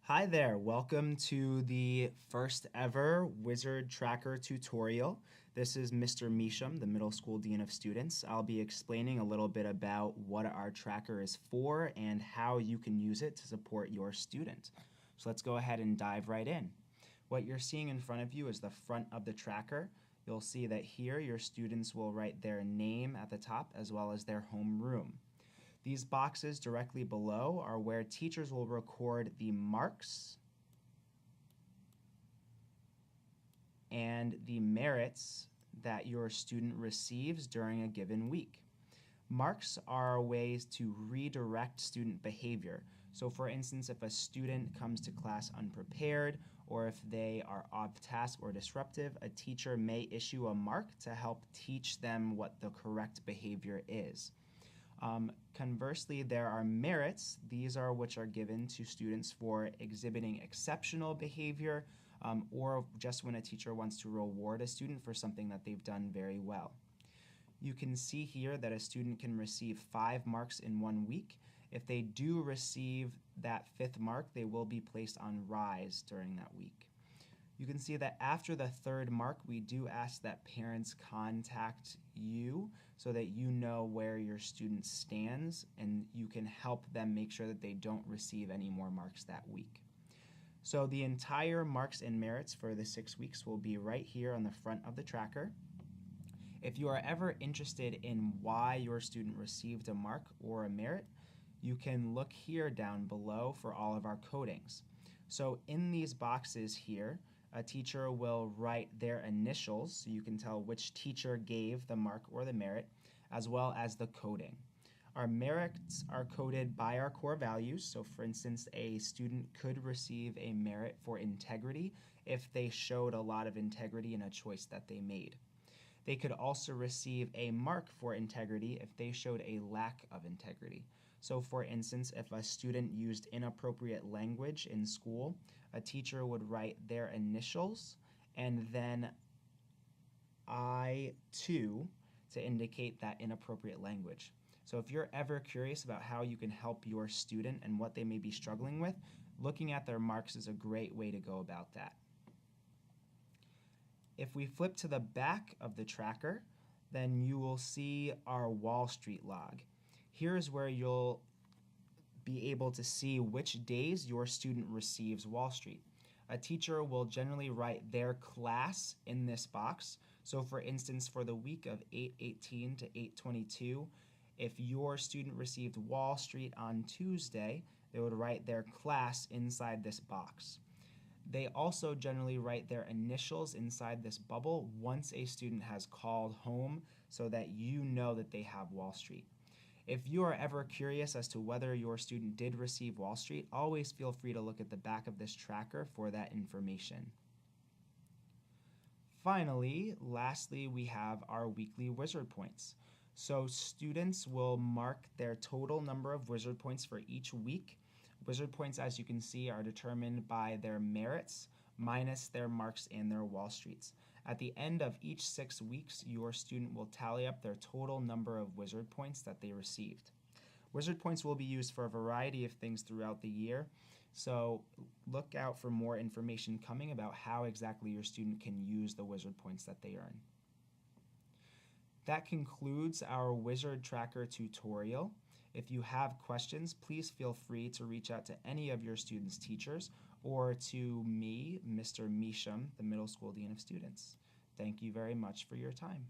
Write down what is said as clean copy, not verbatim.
Hi there, welcome to the first ever Wizard Tracker tutorial. This is Mr. Measham, the Middle School Dean of Students. I'll be explaining a little bit about what our tracker is for and how you can use it to support your student. So let's go ahead and dive right in. What you're seeing in front of you is the front of the tracker. You'll see that here your students will write their name at the top as well as their home room. These boxes directly below are where teachers will record the marks and the merits that your student receives during a given week. Marks are ways to redirect student behavior. So for instance, if a student comes to class unprepared or if they are off task or disruptive, a teacher may issue a mark to help teach them what the correct behavior is. Conversely, there are merits. These are which are given to students for exhibiting exceptional behavior or just when a teacher wants to reward a student for something that they've done very well. You can see here that a student can receive 5 marks in 1 week. If they do receive that 5th mark, they will be placed on rise during that week. You can see that after the 3rd mark, we do ask that parents contact you so that you know where your student stands and you can help them make sure that they don't receive any more marks that week. So the entire marks and merits for the 6 weeks will be right here on the front of the tracker. If you are ever interested in why your student received a mark or a merit, you can look here down below for all of our codings. So in these boxes here, a teacher will write their initials so you can tell which teacher gave the mark or the merit, as well as the coding. Our merits are coded by our core values. So for instance, a student could receive a merit for integrity if they showed a lot of integrity in a choice that they made. They could also receive a mark for integrity if they showed a lack of integrity. So for instance, if a student used inappropriate language in school, a teacher would write their initials and then I2 to indicate that inappropriate language. So if you're ever curious about how you can help your student and what they may be struggling with, looking at their marks is a great way to go about that. If we flip to the back of the tracker, then you will see our Wall Street log. Here's where you'll be able to see which days your student receives Wall Street. A teacher will generally write their class in this box. So for instance, for the week of 8/18 to 8/22, if your student received Wall Street on Tuesday, they would write their class inside this box. They also generally write their initials inside this bubble once a student has called home so that you know that they have Wall Street. If you are ever curious as to whether your student did receive Wall Street, always feel free to look at the back of this tracker for that information. Finally, lastly, we have our weekly Wizard points. So students will mark their total number of Wizard points for each week. Wizard points, as you can see, are determined by their merits minus their marks and their Wall Streets. At the end of each 6 weeks, your student will tally up their total number of Wizard points that they received. Wizard points will be used for a variety of things throughout the year, so look out for more information coming about how exactly your student can use the Wizard points that they earn. That concludes our Wizard Tracker tutorial. If you have questions, please feel free to reach out to any of your students' teachers or to me, Mr. Measham, the Middle School Dean of Students. Thank you very much for your time.